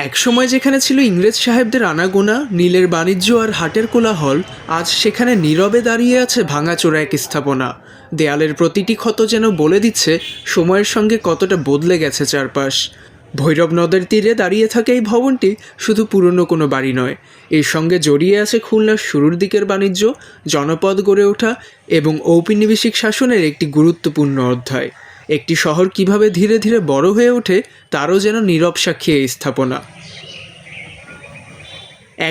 একসময় যেখানে ছিল ইংরেজ সাহেবদের আনাগোনা, নীলের বাণিজ্য আর হাটের কোলাহল, আজ সেখানে নীরবে দাঁড়িয়ে আছে ভাঙাচোরা এক স্থাপনা। দেয়ালের প্রতিটি ক্ষত যেন বলে দিচ্ছে সময়ের সঙ্গে কতটা বদলে গেছে চারপাশ। ভৈরব নদের তীরে দাঁড়িয়ে থাকা এই ভবনটি শুধু পুরনো কোনো বাড়ি নয়, এর সঙ্গে জড়িয়ে আছে খুলনার শুরুর দিকের বাণিজ্য, জনপদ গড়ে ওঠা এবং ঔপনিবেশিক শাসনের একটি গুরুত্বপূর্ণ অধ্যায়। একটি শহর কিভাবে ধীরে ধীরে বড় হয়ে ওঠে তারও যেন নীরব সাক্ষী এই স্থাপনা।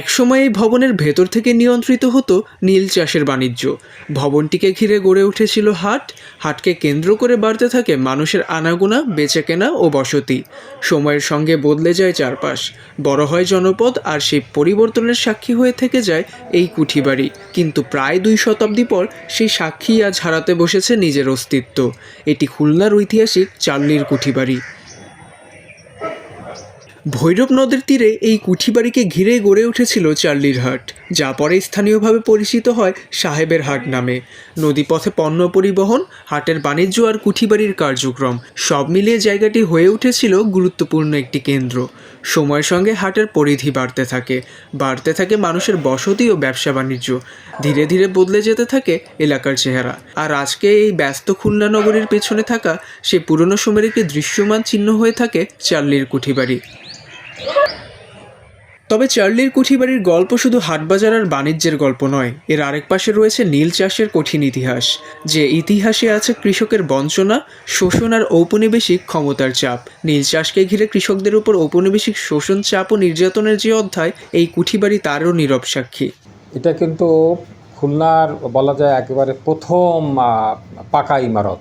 একসময় এই ভবনের ভেতর থেকে নিয়ন্ত্রিত হতো নীল চাষের বাণিজ্য। ভবনটিকে ঘিরে গড়ে উঠেছিল হাট, হাটকে কেন্দ্র করে বাড়তে থাকে মানুষের আনাগোনা, বেচাকেনা ও বসতি। সময়ের সঙ্গে বদলে যায় চারপাশ, বড় হয় জনপদ, আর সেই পরিবর্তনের সাক্ষী হয়ে থেকে যায় এই কুঠিবাড়ি। কিন্তু প্রায় 2 শতাব্দী পর সেই সাক্ষী আজ হারাতে বসেছে নিজের অস্তিত্ব। এটি খুলনার ঐতিহাসিক চার্লির কুঠিবাড়ি। ভৈরব নদের তীরে এই কুঠিবাড়িকে ঘিরে গড়ে উঠেছিল চার্লির হাট, যা পরে স্থানীয়ভাবে পরিচিত হয় সাহেবের হাট নামে। নদীপথে পণ্য পরিবহন, হাটের বাণিজ্য আর কুঠিবাড়ির কার্যক্রম সব মিলিয়ে জায়গাটি হয়ে উঠেছিল গুরুত্বপূর্ণ একটি কেন্দ্র। সময়ের সঙ্গে হাটের পরিধি বাড়তে থাকে মানুষের বসতি ও ব্যবসা বাণিজ্য। ধীরে ধীরে বদলে যেতে থাকে এলাকার চেহারা। আর আজকে এই ব্যস্ত খুলনা নগরীর পেছনে থাকা সেই পুরনো সময়ের একটি দৃশ্যমান চিহ্ন হয়ে থাকে চার্লির কুঠিবাড়ি। তবে চার্লির কুঠিবাড়ির গল্প শুধু হাটবাজার আর বাণিজ্যের গল্প নয়, এর আরেক পাশে রয়েছে নীল চাষের কঠিন ইতিহাস। যে ইতিহাসে আছে কৃষকের বঞ্চনা, শোষণ আর ঔপনিবেশিক ক্ষমতার চাপ। নীল চাষকে ঘিরে কৃষকদের উপর ঔপনিবেশিক শোষণ, চাপ ও নির্যাতনের যে অধ্যায়, এই কুঠিবাড়ি তারও নীরব সাক্ষী। এটা কিন্তু খুলনার বলা যায় একেবারে প্রথম পাকা ইমারত।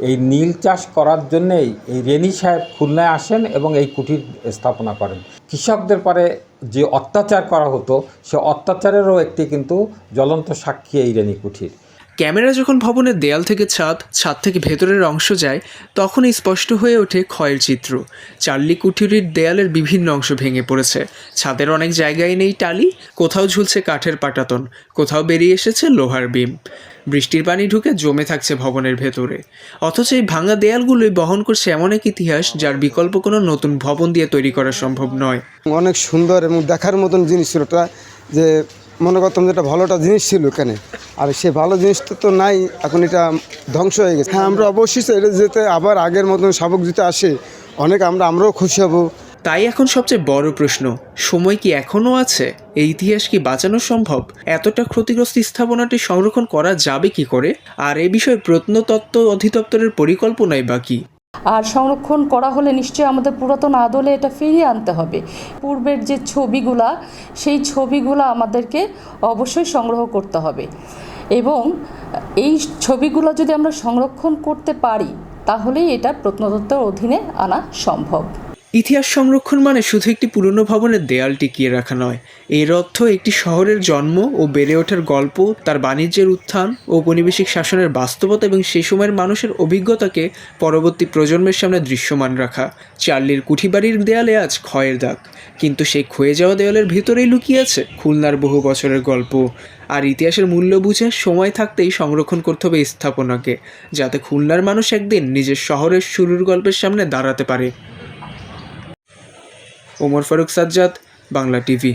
এই নীল চাষ করার জন্যেই এই রেনি সাহেব খুলনায় আসেন এবং এই কুঠির স্থাপনা করেন। কৃষকদের পরে যে অত্যাচার করা হতো সে অত্যাচারেরও একটি কিন্তু জ্বলন্ত সাক্ষী এই রেনি কুঠির। ক্যামেরা যখন ভবনের দেয়াল থেকে ছাদ থেকে ভেতরের অংশ যায়, তখনই স্পষ্ট হয়ে ওঠে ক্ষয়ের চিত্র। চার্লি কুঠিরির দেয়ালের বিভিন্ন অংশ ভেঙে পড়েছে, ছাদের অনেক জায়গায় নেই টালি, কোথাও ঝুলছে কাঠের পাটাতন, কোথাও বেরিয়ে এসেছে লোহার বিম। বৃষ্টির পানি ঢুকে জমে থাকছে ভবনের ভেতরে। অথচ এই ভাঙা দেয়ালগুলোই বহন করছে এমন এক ইতিহাস যার বিকল্প কোনো নতুন ভবন দিয়ে তৈরি করা সম্ভব নয়। অনেক সুন্দর এবং দেখার মতন জিনিস ছিল ওটা, যে মনে করতাম যেটা ভালোটা জিনিস ছিল এখানে, আর সে ভালো জিনিসটা তো নাই, এখন এটা ধ্বংস হয়ে গেছে। হ্যাঁ, আমরা অবশ্যই এটা যেতে আবার আগের মতন শাবক যেতে আসে অনেক, আমরাও খুশি হব। তাই এখন সবচেয়ে বড় প্রশ্ন, সময় কি এখনও আছে? এই ইতিহাস কি বাঁচানো সম্ভব? এতটা ক্ষতিগ্রস্ত স্থাপনাটি সংরক্ষণ করা যাবে কি করে? আর এ বিষয়ে প্রত্নতত্ত্ব অধিদপ্তরের পরিকল্পনাই বা কী? আর সংরক্ষণ করা হলে নিশ্চয়ই আমাদের পুরাতন আদলে এটা ফিরিয়ে আনতে হবে। পূর্বের যে ছবিগুলা, সেই ছবিগুলো আমাদেরকে অবশ্যই সংগ্রহ করতে হবে, এবং এই ছবিগুলো যদি আমরা সংরক্ষণ করতে পারি তাহলেই এটা প্রত্নতত্ত্বের অধীনে আনা সম্ভব। ইতিহাস সংরক্ষণ মানে শুধু একটি পুরনো ভবনের দেয়াল টিকিয়ে রাখা নয়, এর অর্থ একটি শহরের জন্ম ও বেড়ে ওঠার গল্প, তার বাণিজ্যের উত্থান, ঔপনিবেশিক শাসনের বাস্তবতা এবং সেই সময়ের মানুষের অভিজ্ঞতাকে পরবর্তী প্রজন্মের সামনে দৃশ্যমান রাখা। চার্লির কুঠিবাড়ির দেয়ালে আজ ক্ষয়ের দাগ, কিন্তু সেই ক্ষয়ে যাওয়া দেয়ালের ভিতরেই লুকিয়ে আছে খুলনার বহু বছরের গল্প। আর ইতিহাসের মূল্য বুঝে সময় থাকতেই সংরক্ষণ করতে হবে স্থাপনাকে, যাতে খুলনার মানুষ একদিন নিজের শহরের শুরুর গল্পের সামনে দাঁড়াতে পারে। ওমর ফারুক সাজ্জাদ, বাংলা টিভি।